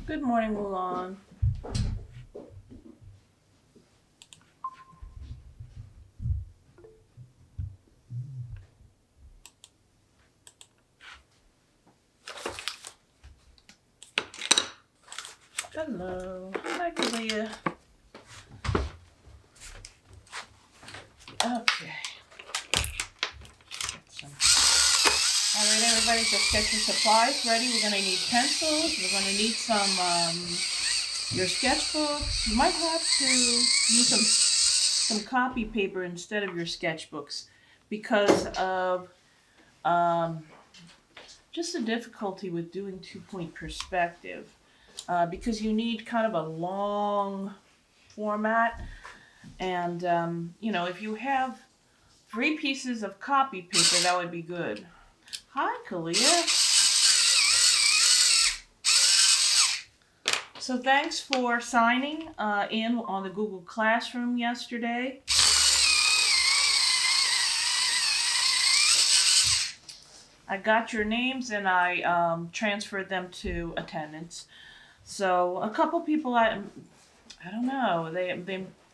Good morning, Mulan. Hello. Hi, Kalia. Okay. All right, everybody, just get your supplies ready. We're going to need pencils. We're going to need your sketchbooks. You might have to use some copy paper instead of your sketchbooks because of just the difficulty with doing 2-point perspective. Because you need kind of a long format. And, if you have 3 pieces of copy paper, that would be good. Hi, Kalia. So thanks for signing in on the Google Classroom yesterday. I got your names and I transferred them to attendance. So a couple people, I don't know, they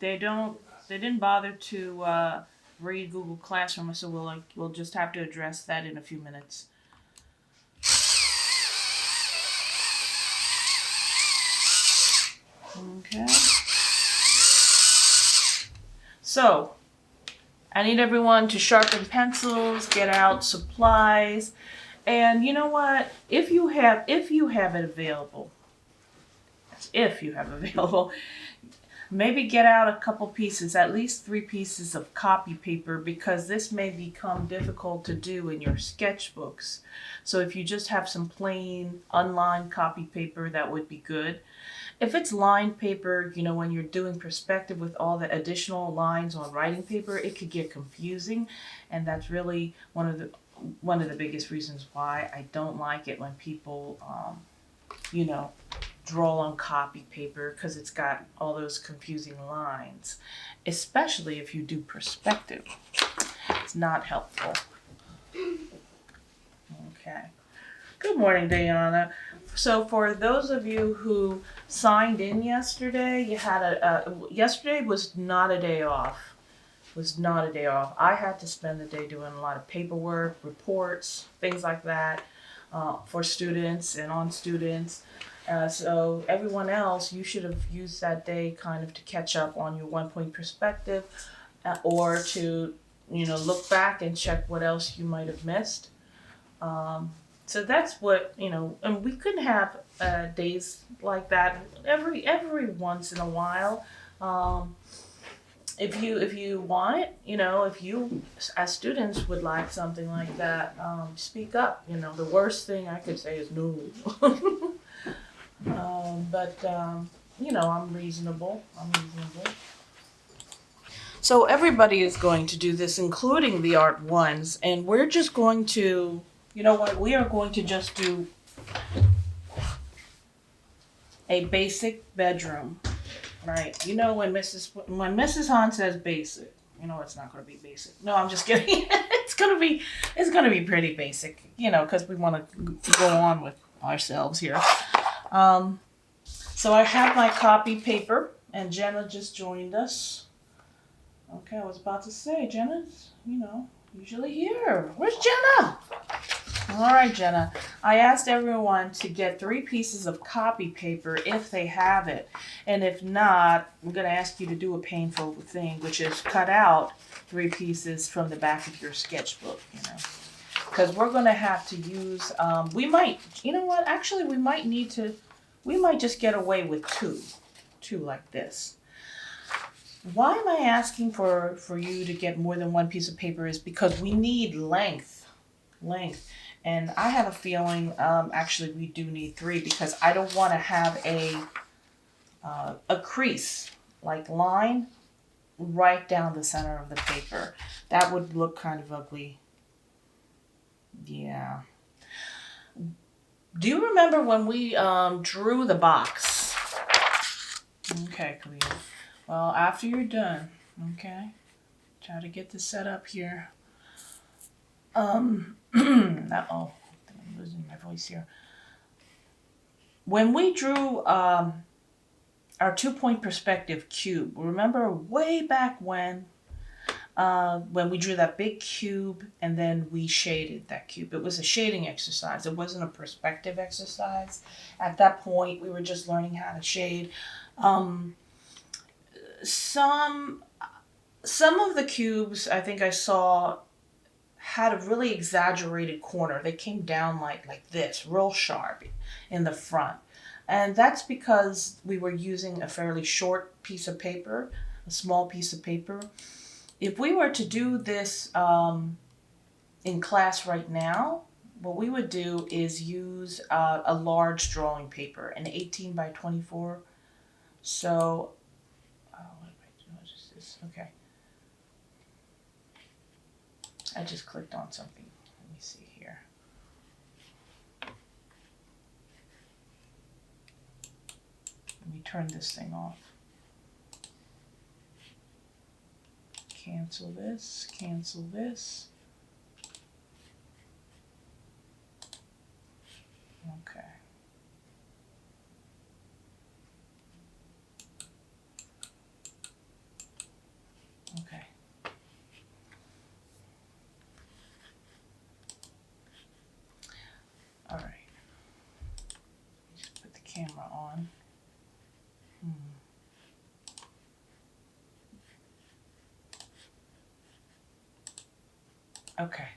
didn't bother to read Google Classroom, so we'll just have to address that in a few minutes. Okay. So, I need everyone to sharpen pencils, get out supplies, and you know what? If you have it available, maybe get out a couple pieces, at least 3 pieces of copy paper, because this may become difficult to do in your sketchbooks. So if you just have some plain unlined copy paper, that would be good. If it's lined paper, when you're doing perspective with all the additional lines on writing paper, it could get confusing, and that's really one of the biggest reasons why I don't like it when people, draw on copy paper, because it's got all those confusing lines, especially if you do perspective. It's not helpful. Okay. Good morning, Diana. So for those of you who signed in yesterday, yesterday was not a day off. I had to spend the day doing a lot of paperwork, reports, things like that, for students and on students. So everyone else, you should have used that day kind of to catch up on your 1-point perspective, or to, look back and check what else you might have missed. So that's what, and we could have days like that every once in a while. If you want it, if you as students would like something like that, speak up. The worst thing I could say is no. But I'm reasonable. So everybody is going to do this, including the art ones, and we're just going to, we are going to just do a basic bedroom, right? When Mrs. Hahn says basic, it's not going to be basic. No, I'm just kidding. It's going to be pretty basic, because we want to go on with ourselves here. So I have my copy paper, and Jenna just joined us. Okay, I was about to say, Jenna's, usually here. Where's Jenna? All right, Jenna. I asked everyone to get 3 pieces of copy paper if they have it. And if not, I'm going to ask you to do a painful thing, which is cut out 3 pieces from the back of your sketchbook, Because we're going to have to use, we might just get away with 2 like this. Why am I asking for you to get more than 1 piece of paper is because we need length. And I have a feeling, actually we do need 3, because I don't want to have a crease, like line, right down the center of the paper. That would look kind of ugly. Yeah. Do you remember when we drew the box? Okay, Kalia. Well, after you're done, okay? Try to get this set up here. I'm losing my voice here. when we drew our 2-point perspective cube, remember way back when we drew that big cube and then we shaded that cube. It was a shading exercise. It wasn't a perspective exercise. At that point, we were just learning how to shade. Some of the cubes I think I saw had a really exaggerated corner. They came down like this, real sharp in the front. And that's because we were using a fairly short piece of paper, a small piece of paper. If we were to do this in class right now, what we would do is use a large drawing paper, an 18 by 24. So, what is this? Okay. I just clicked on something. Let me see here. Let me turn this thing off. Cancel this, cancel this. Okay. Okay. All right. Just put the camera on. Okay.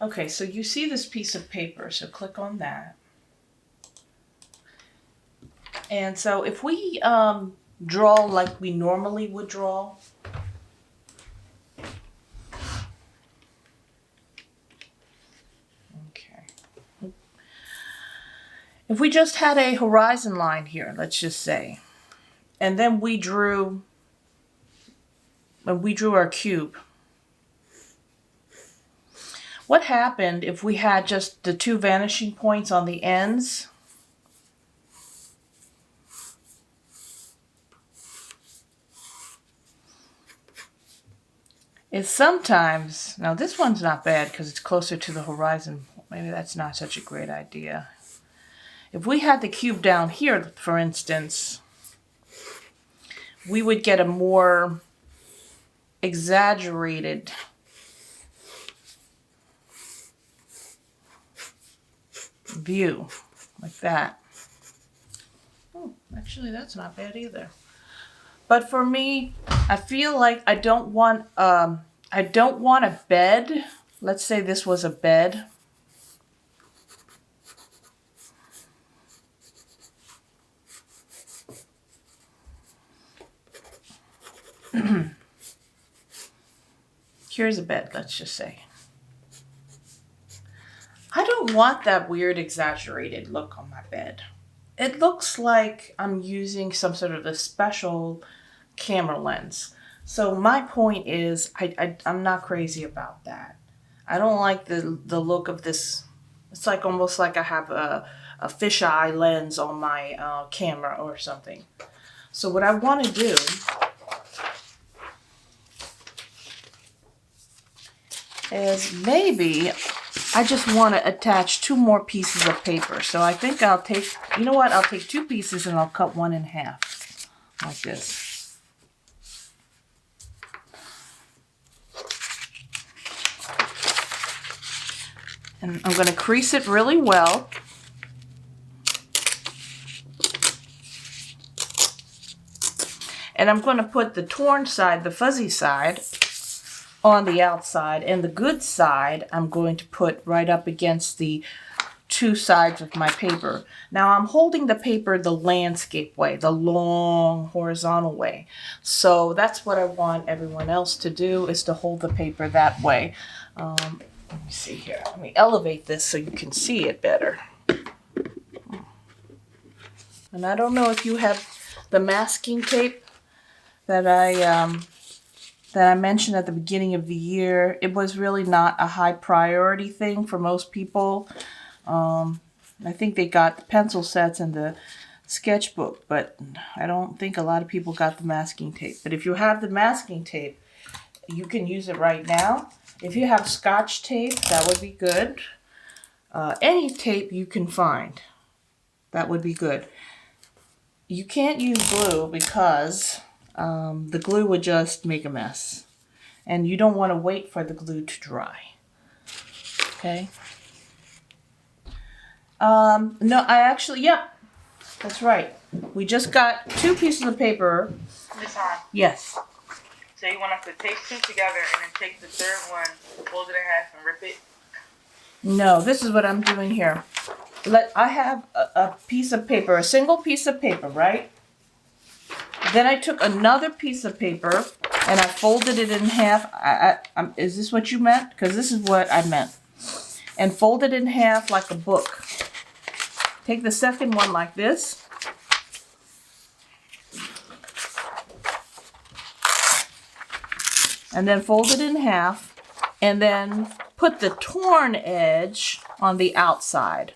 Okay, so you see this piece of paper, so click on that. And so if we draw like we normally would draw, okay. If we just had a horizon line here, let's just say, and then we drew our cube. What happened if we had just the two vanishing points on the ends? Is sometimes, now this one's not bad because it's closer to the horizon. Maybe that's not such a great idea. If we had the cube down here, for instance, we would get a more exaggerated view, like that. Oh, actually that's not bad either. But for me, I feel like I don't want a bed. Let's say this was a bed. Here's a bed, let's just say. I don't want that weird exaggerated look on my bed. It looks like I'm using some sort of a special camera lens. So my point is, I'm not crazy about that. I don't like the look of this. It's like almost like I have a fisheye lens on my camera or something. So what I want to do is maybe I just want to attach 2 more pieces of paper. So I think I'll take, you know what, I'll take 2 pieces and I'll cut one in half, like this. And I'm going to crease it really well. And I'm going to put the torn side, the fuzzy side, on the outside, and the good side I'm going to put right up against the 2 sides of my paper. Now I'm holding the paper the landscape way, the long horizontal way. So that's what I want everyone else to do, is to hold the paper that way. Let me see here. Let me elevate this so you can see it better. And I don't know if you have the masking tape that I mentioned at the beginning of the year. It was really not a high priority thing for most people. I think they got the pencil sets and the sketchbook, but I don't think a lot of people got the masking tape. But if you have the masking tape, you can use it right now. If you have Scotch tape, that would be good. any tape you can find. That would be good. You can't use glue because the glue would just make a mess. And you don't want to wait for the glue to dry. Okay? No, I actually, yep, that's right. We just got 2 pieces of paper. Miss Han, Yes. so you want us to take 2 together and then take the third one, fold it in half, and rip it? No, this is what I'm doing here. I have a piece of paper, a single piece of paper, right? Then I took another piece of paper and I folded it in half. Is this what you meant? Because this is what I meant. And fold it in half like a book. Take the second one like this. And then fold it in half. And then put the torn edge on the outside.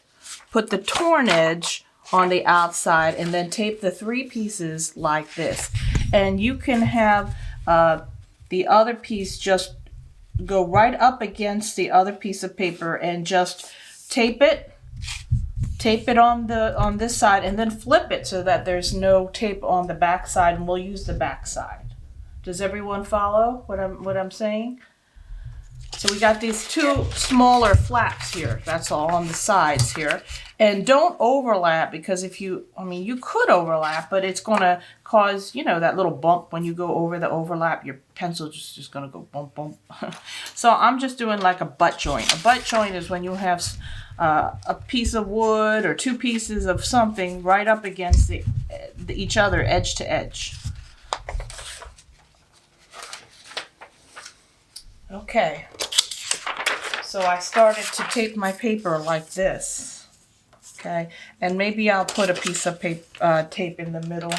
Put the torn edge on the outside and then tape the 3 pieces like this. And you can have the other piece just go right up against the other piece of paper and just tape it on this side and then flip it so that there's no tape on the back side, and we'll use the back side. Does everyone follow what I'm saying? So we got these 2 smaller flaps here. That's all on the sides here. And don't overlap, because you could overlap, but it's going to cause, that little bump when you go over the overlap. Your pencil just going to go bump, bump. So I'm just doing like a butt joint. A butt joint is when you have a piece of wood or 2 pieces of something right up against each other, edge to edge. Okay. So I started to tape my paper like this. Okay, and maybe I'll put a piece of tape in the middle,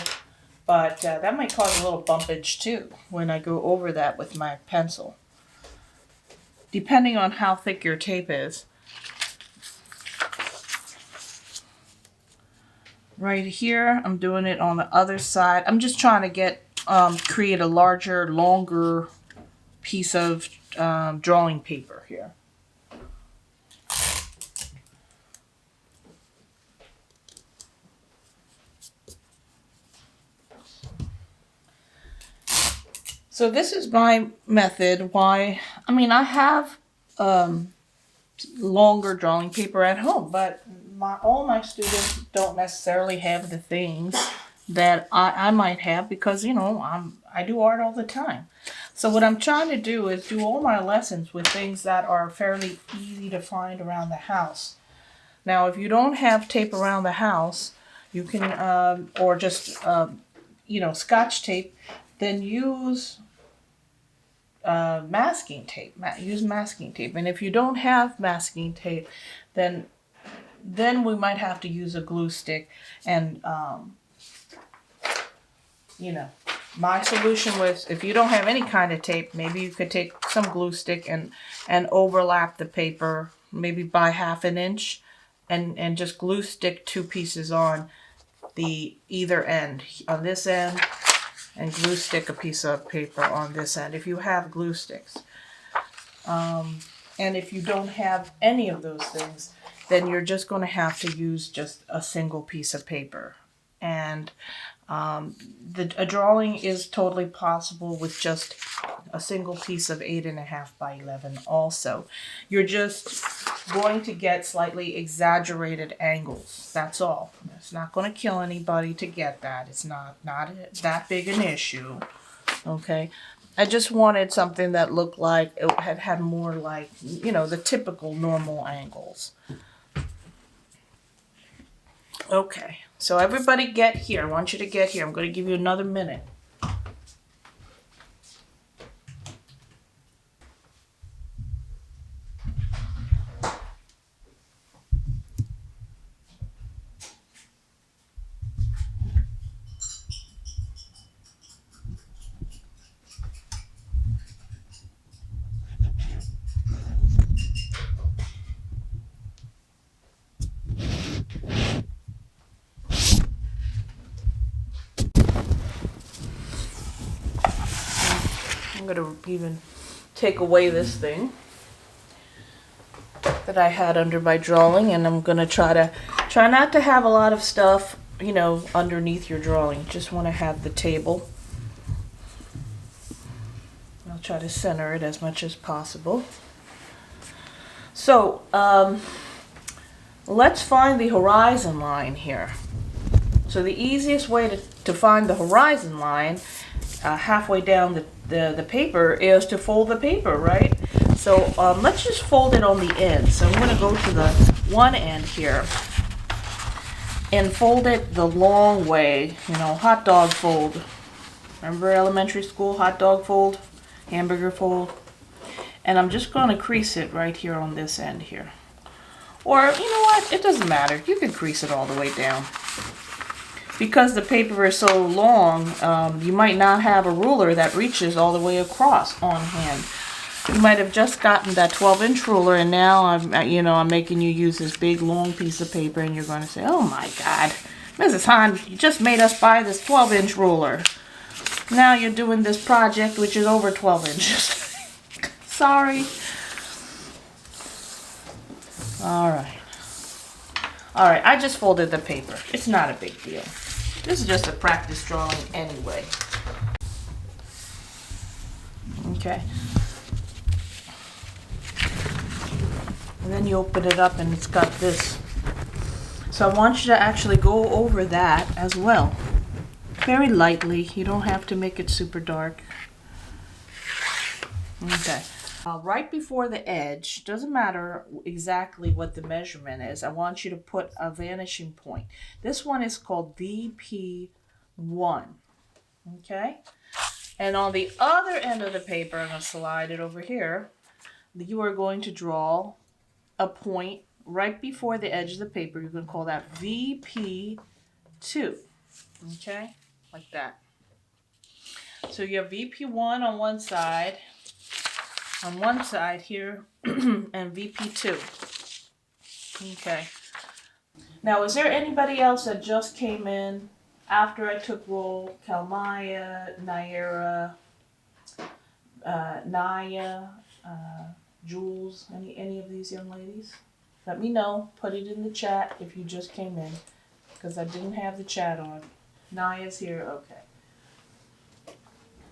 but that might cause a little bumpage too when I go over that with my pencil, depending on how thick your tape is. Right here, I'm doing it on the other side. I'm just trying to create a larger, longer piece of drawing paper here. So this is my method. I have longer drawing paper at home, but all my students don't necessarily have the things that I might have, because I do art all the time. So what I'm trying to do is do all my lessons with things that are fairly easy to find around the house. Now, if you don't have tape around the house, you can or just Scotch tape, then use masking tape. Use masking tape. And if you don't have masking tape, then we might have to use a glue stick. And my solution was, if you don't have any kind of tape, maybe you could take some glue stick and overlap the paper, maybe by 1/2 inch, and just glue stick 2 pieces on the either end, on this end, and glue stick a piece of paper on this end if you have glue sticks. And if you don't have any of those things, then you're just going to have to use just a single piece of paper. And a drawing is totally possible with just a single piece of 8.5 by 11 also. You're just going to get slightly exaggerated angles. That's all. It's not going to kill anybody to get that. It's not that big an issue. Okay. I just wanted something that looked like it had more like, the typical normal angles. Okay. So everybody get here. I want you to get here. I'm going to give you another minute. I'm going to even take away this thing. that I had under my drawing, and I'm gonna try not to have a lot of stuff, you know, underneath your drawing. Just want to have the table. I'll try to center it as much as possible. So, let's find the horizon line here. So the easiest way to find the horizon line halfway down the paper is to fold the paper, right? So let's just fold it on the end. So I'm going to go to the one end here and fold it the long way, you know, hot dog fold. Remember elementary school, hot dog fold, hamburger fold? And I'm just going to crease it right here on this end here. Or, you know what, it doesn't matter. You can crease it all the way down. Because the paper is so long, you might not have a ruler that reaches all the way across on hand. You might have just gotten that 12-inch ruler, and now I'm making you use this big long piece of paper, and you're going to say, "Oh my God, Mrs. Hahn, you just made us buy this 12-inch ruler. Now you're doing this project which is over 12 inches." Sorry. All right, I just folded the paper. It's not a big deal. This is just a practice drawing anyway. Okay. And then you open it up and it's got this. So I want you to actually go over that as well. Very lightly. You don't have to make it super dark. Okay. Right before the edge, doesn't matter exactly what the measurement is, I want you to put a vanishing point. This one is called VP1. Okay? And on the other end of the paper, I'm going to slide it over here, you are going to draw a point right before the edge of the paper. You're going to call that VP2. Okay? Like that. So you have VP1 on one side here, and VP2. Okay. Now, is there anybody else that just came in after I took roll? Kalmaya, Naira, Naya, Jules, any of these young ladies? Let me know. Put it in the chat if you just came in, because I didn't have the chat on. Naya's here, okay.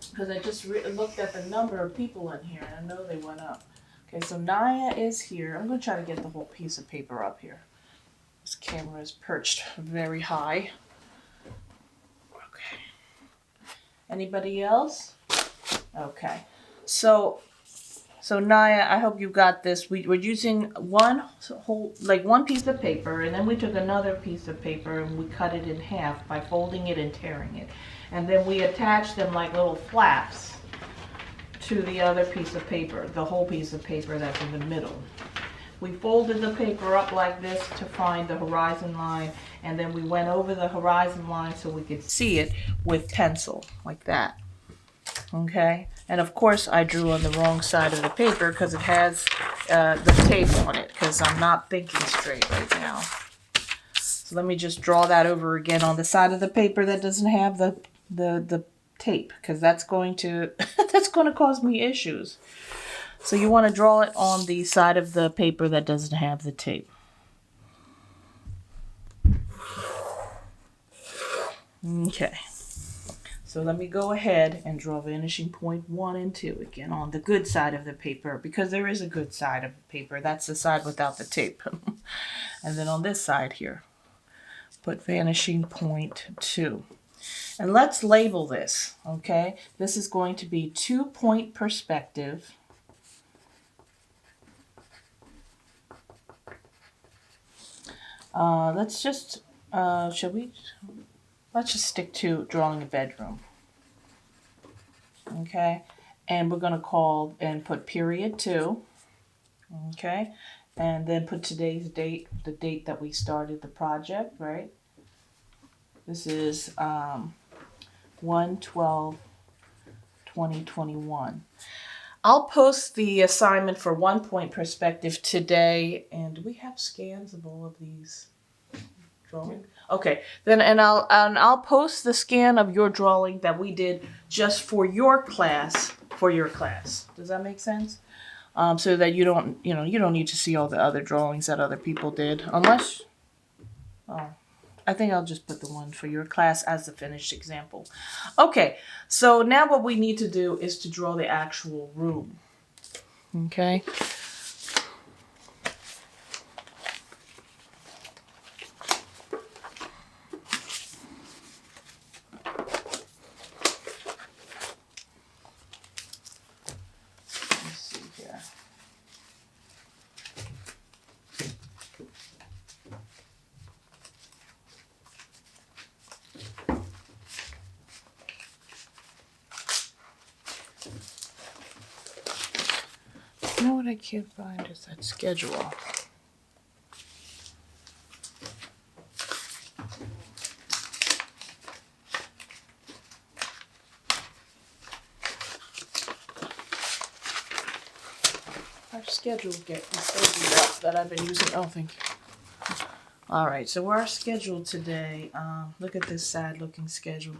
Because I just looked at the number of people in here, and I know they went up. Okay, so Naya is here. I'm going to try to get the whole piece of paper up here. This camera is perched very high. Okay. Anybody else? Okay. So Naya, I hope you got this. We're using one piece of paper, and then we took another piece of paper and we cut it in half by folding it and tearing it. And then we attach them like little flaps to the other piece of paper, the whole piece of paper that's in the middle. We folded the paper up like this to find the horizon line, and then we went over the horizon line so we could see it with pencil, like that. Okay? And of course I drew on the wrong side of the paper because it has the tape on it, because I'm not thinking straight right now. So let me just draw that over again on the side of the paper that doesn't have the tape, because that's going to cause me issues. So you want to draw it on the side of the paper that doesn't have the tape. Okay. So let me go ahead and draw vanishing point 1 and 2 again on the good side of the paper, because there is a good side of the paper. That's the side without the tape. And then on this side here, put vanishing point 2. And let's label this, okay? This is going to be 2-point perspective. Let's just stick to drawing a bedroom. Okay? And we're going to call and put period 2. Okay? And then put today's date, the date that we started the project, right? This is 1/12/2021. I'll post the assignment for 1-point perspective today. And do we have scans of all of these drawings? Okay, then I'll post the scan of your drawing that we did just for your class. Does that make sense? so that you don't need to see all the other drawings that other people did, unless, oh, I think I'll just put the one for your class as the finished example. Okay, so now what we need to do is to draw the actual room. Okay. Let's see here. You know what I can't find is that schedule. Our schedule that I've been using. Oh, thank you. All right, so our schedule today, look at this sad looking schedule,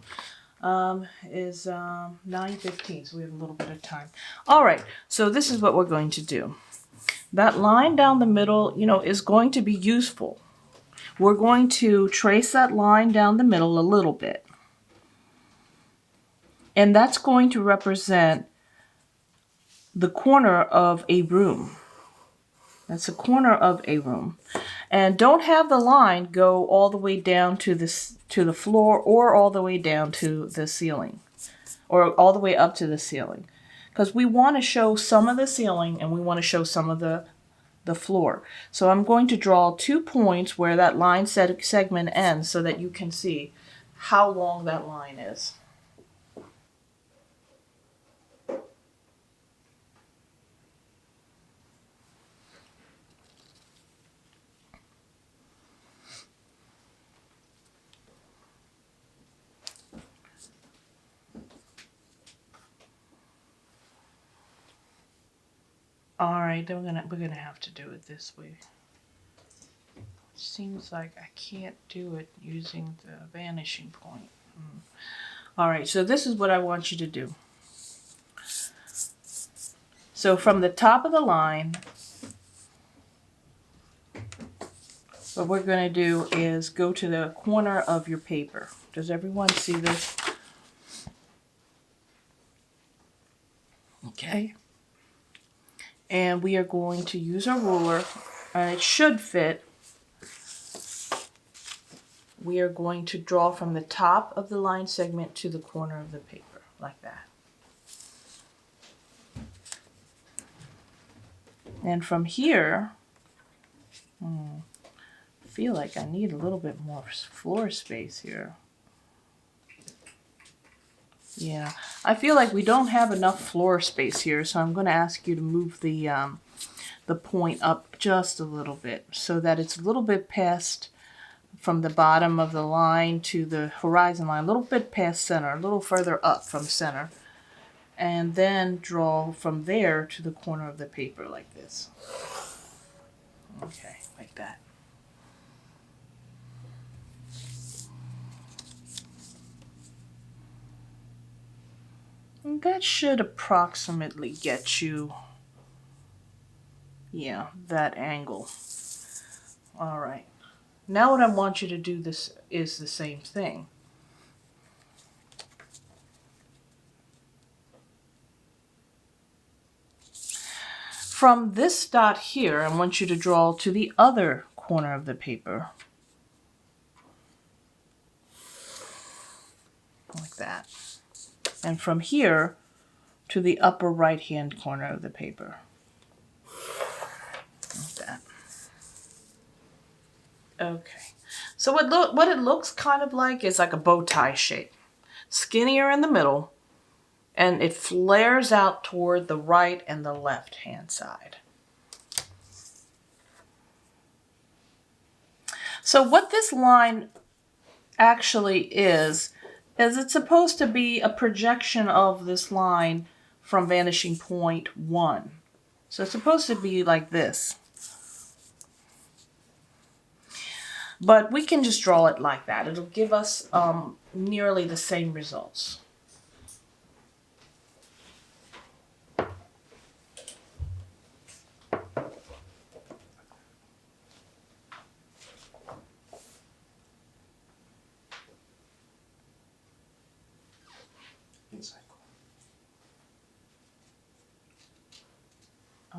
is 9:15, so we have a little bit of time. All right, so this is what we're going to do. That line down the middle, is going to be useful. We're going to trace that line down the middle a little bit. And that's going to represent the corner of a room. That's the corner of a room. And don't have the line go all the way down to the floor or all the way down to the ceiling or all the way up to the ceiling. Because we want to show some of the ceiling and we want to show some of the floor. So I'm going to draw 2 points where that line segment ends so that you can see how long that line is. All right, we're gonna have to do it this way. Seems like I can't do it using the vanishing point. All right, so this is what I want you to do. So from the top of the line, what we're going to do is go to the corner of your paper. Does everyone see this? Okay. And we are going to use our ruler, and it should fit. We are going to draw from the top of the line segment to the corner of the paper, like that. And from here, I feel like I need a little bit more floor space here. Yeah, I feel like we don't have enough floor space here, so I'm going to ask you to move the point up just a little bit so that it's a little bit past from the bottom of the line to the horizon line, a little bit past center, a little further up from center, and then draw from there to the corner of the paper like this. Okay, like that. And that should approximately get you, yeah, that angle. All right. Now what I want you to do is the same thing. From this dot here, I want you to draw to the other corner of the paper. Like that. And from here to the upper right-hand corner of the paper. Like that. Okay. So what it looks kind of like is like a bow tie shape. Skinnier in the middle, and it flares out toward the right and the left-hand side. So what this line actually is it's supposed to be a projection of this line from vanishing point 1. So it's supposed to be like this. But we can just draw it like that. It'll give us nearly the same results.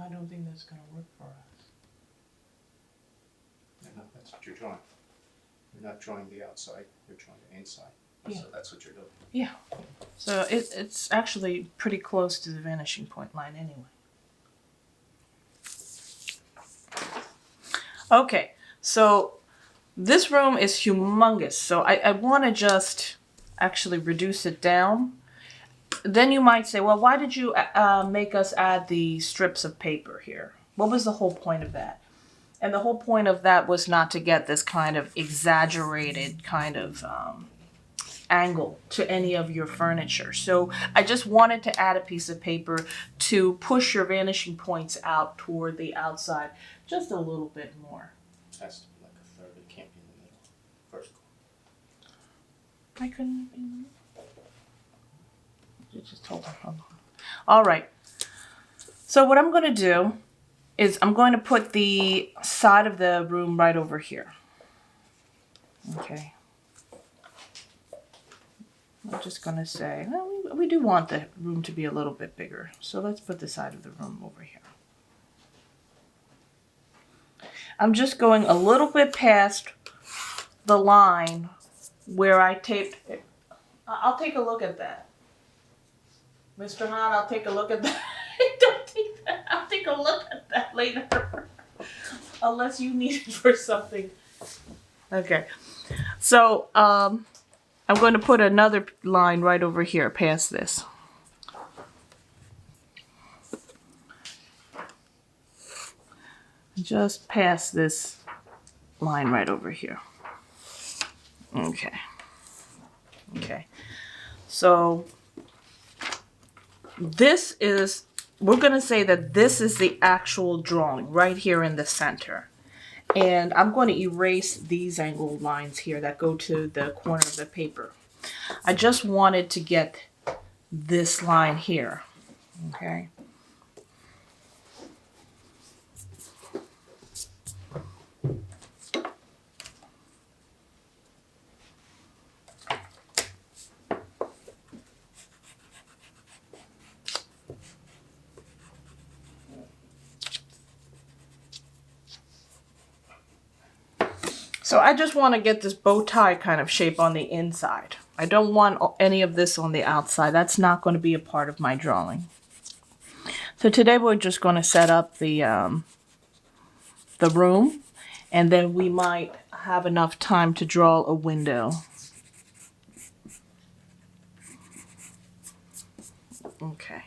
I don't think that's gonna work for us. No, that's what you're drawing. You're not drawing the outside, you're drawing the inside. Yeah. So that's what you're doing. Yeah. So it's actually pretty close to the vanishing point line anyway. Okay, so this room is humongous. So I want to just actually reduce it down. Then you might say, well, why did you make us add the strips of paper here? What was the whole point of that? And the whole point of that was not to get this kind of exaggerated kind of angle to any of your furniture. So I just wanted to add a piece of paper to push your vanishing points out toward the outside just a little bit more. It has to be like a third, it can't be in the middle. Vertical. I couldn't be. You just hold on. All right. So what I'm going to do is I'm going to put the side of the room right over here. Okay. I'm just going to say, well, we do want the room to be a little bit bigger. So let's put the side of the room over here. I'm just going a little bit past the line where I taped it. I'll take a look at that. Mr. Hahn, I'll take a look at that. Don't take that. I'll take a look at that later. Unless you need it for something. Okay. So, I'm going to put another line right over here past this. Just past this line right over here. Okay. Okay. So this is, we're going to say that this is the actual drawing right here in the center. And I'm going to erase these angled lines here that go to the corner of the paper. I just wanted to get this line here. Okay. So I just want to get this bow tie kind of shape on the inside. I don't want any of this on the outside. That's not going to be a part of my drawing. So today we're just going to set up the room, and then we might have enough time to draw a window. Okay.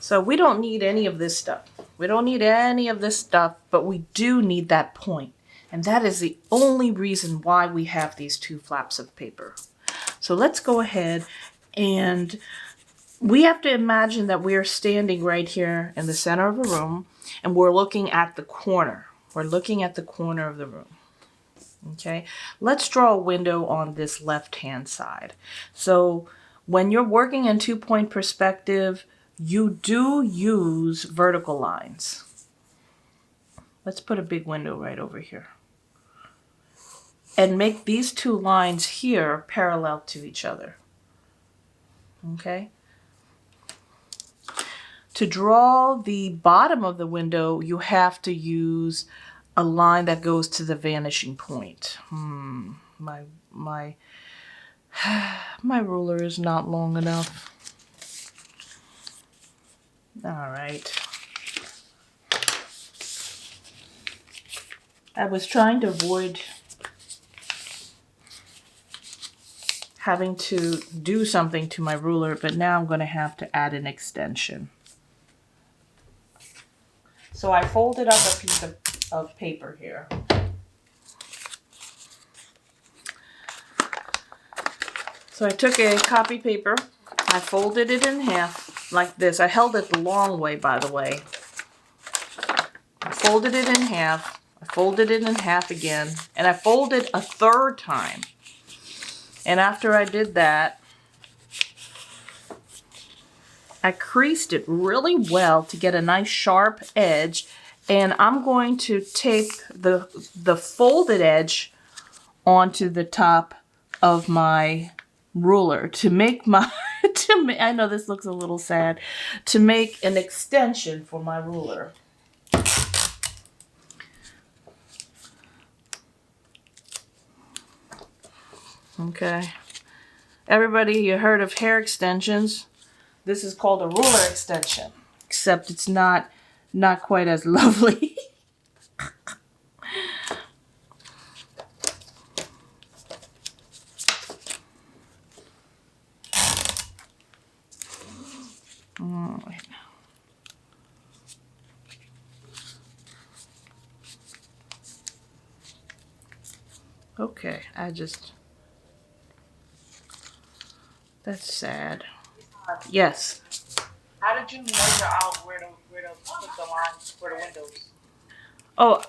So we don't need any of this stuff. We don't need any of this stuff, but we do need that point. And that is the only reason why we have these two flaps of paper. So let's go ahead, and we have to imagine that we're standing right here in the center of a room, and we're looking at the corner. We're looking at the corner of the room. Okay, let's draw a window on this left-hand side. So when you're working in two-point perspective, you do use vertical lines. Let's put a big window right over here. And make these two lines here parallel to each other. Okay? To draw the bottom of the window, you have to use a line that goes to the vanishing point. My ruler is not long enough. All right. I was trying to avoid having to do something to my ruler, but now I'm going to have to add an extension. So I folded up a piece of paper here. So I took a copy paper, I folded it in half like this. I held it the long way, by the way. I folded it in half, I folded it in half again, and I folded a third time. And after I did that, I creased it really well to get a nice sharp edge, and I'm going to take the folded edge onto the top of my ruler to make my, I know this looks a little sad, to make an extension for my ruler. Okay. Everybody, you heard of hair extensions? This is called a ruler extension, except it's not quite as lovely. Wait. Okay, that's sad. Yes. How did you measure out where to put the lines for the windows? Oh,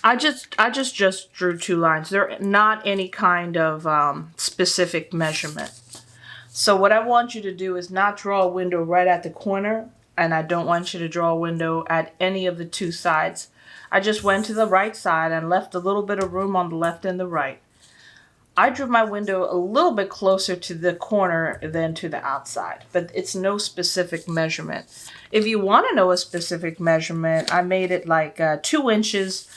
I just drew 2 lines. They're not any kind of specific measurement. So what I want you to do is not draw a window right at the corner, and I don't want you to draw a window at any of the 2 sides. I just went to the right side and left a little bit of room on the left and the right. I drew my window a little bit closer to the corner than to the outside, but it's no specific measurement. If you want to know a specific measurement, I made it like 2 inches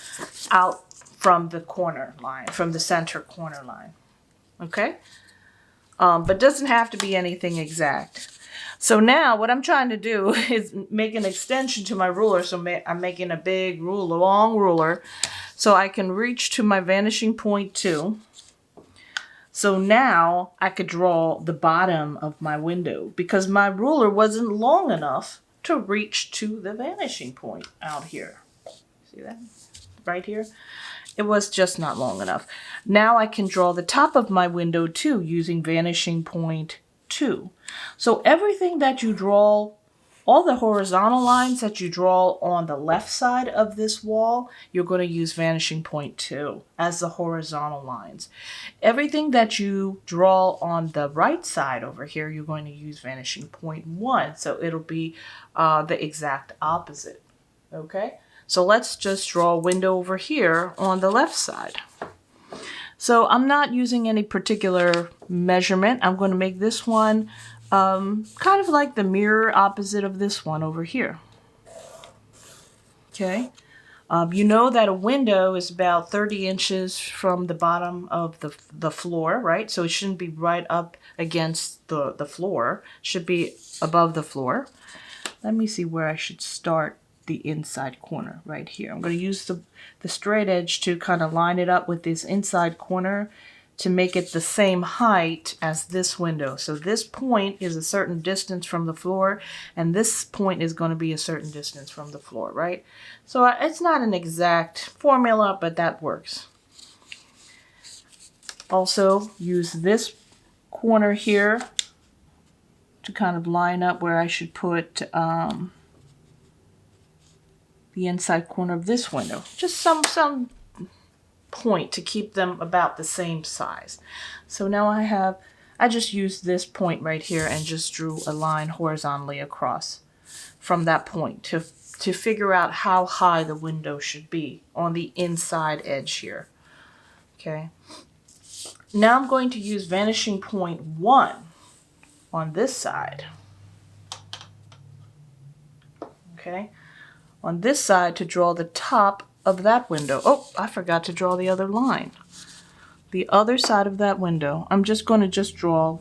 out from the corner line, from the center corner line. Okay? But doesn't have to be anything exact. So now what I'm trying to do is make an extension to my ruler. So I'm making a big ruler, long ruler, so I can reach to my vanishing point 2. So now I could draw the bottom of my window because my ruler wasn't long enough to reach to the vanishing point out here. See that? Right here? It was just not long enough. Now I can draw the top of my window too using vanishing point 2. So everything that you draw, all the horizontal lines that you draw on the left side of this wall, you're going to use vanishing point 2 as the horizontal lines. Everything that you draw on the right side over here, you're going to use vanishing point 1. So it'll be the exact opposite. Okay? So let's just draw a window over here on the left side. So I'm not using any particular measurement. I'm going to make this one kind of like the mirror opposite of this one over here. Okay. You know that a window is about 30 inches from the bottom of the floor, right? So it shouldn't be right up against the floor. It should be above the floor. Let me see where I should start the inside corner right here. I'm going to use the straight edge to kind of line it up with this inside corner to make it the same height as this window. So this point is a certain distance from the floor, and this point is going to be a certain distance from the floor, right? So it's not an exact formula, but that works. Also use this corner here to kind of line up where I should put the inside corner of this window. Just some point to keep them about the same size. So now I just used this point right here and just drew a line horizontally across from that point to figure out how high the window should be on the inside edge here. Okay. Now I'm going to use vanishing point 1 on this side. Okay. On this side to draw the top of that window. Oh, I forgot to draw the other line. The other side of that window, I'm just going to draw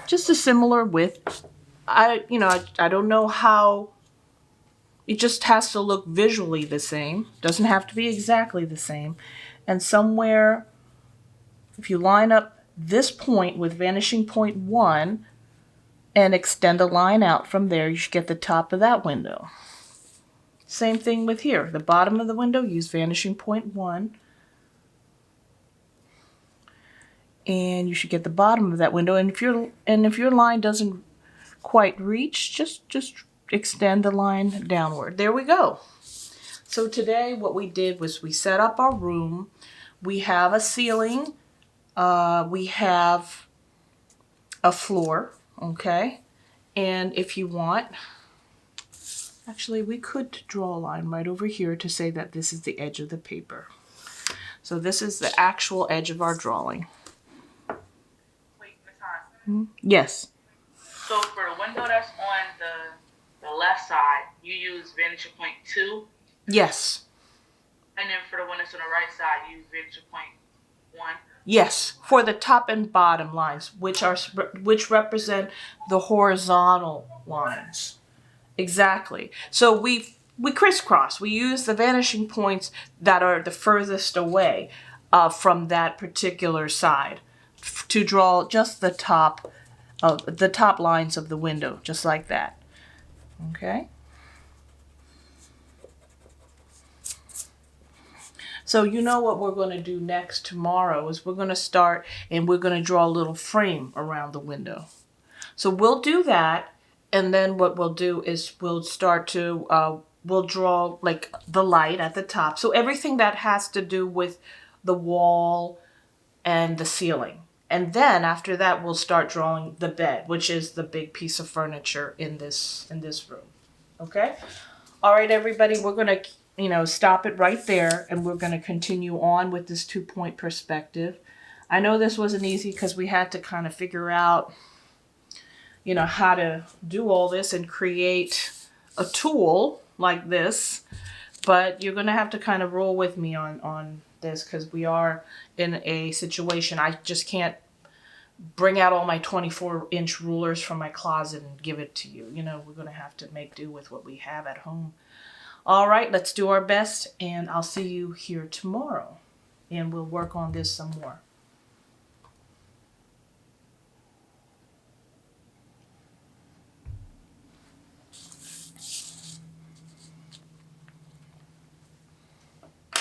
just a similar width. I don't know how, it just has to look visually the same. Doesn't have to be exactly the same. And somewhere, if you line up this point with vanishing point 1 and extend a line out from there, you should get the top of that window. Same thing with here. The bottom of the window, use vanishing point 1. And you should get the bottom of that window. And if your line doesn't quite reach, just extend the line downward. There we go. So today what we did was we set up our room. We have a ceiling. We have a floor, okay? And if you want, actually, we could draw a line right over here to say that this is the edge of the paper. So this is the actual edge of our drawing. Wait, Miss Hahn. Yes. So for the window that's on the left side, you use vanishing point 2, Yes. and then for the one that's on the right side, you use vanishing point 1. Yes, for the top and bottom lines, which represent the horizontal lines. Exactly. So we crisscross. We use the vanishing points that are the furthest away from that particular side to draw just the top lines of the window, just like that. Okay. So you know what we're going to do next tomorrow is we're going to start and we're going to draw a little frame around the window. So we'll do that, and then what we'll do is we'll start to we'll draw like the light at the top. So everything that has to do with the wall and the ceiling. And then after that we'll start drawing the bed, which is the big piece of furniture in this room. Okay? All right, everybody, we're going to stop it right there, and we're going to continue on with this 2-point perspective. I know this wasn't easy because we had to kind of figure out, how to do all this and create a tool like this, but you're going to have to kind of roll with me on this because we are in a situation. I just can't bring out all my 24-inch rulers from my closet and give it to you. We're going to have to make do with what we have at home. All right, let's do our best, and I'll see you here tomorrow, and we'll work on this some more.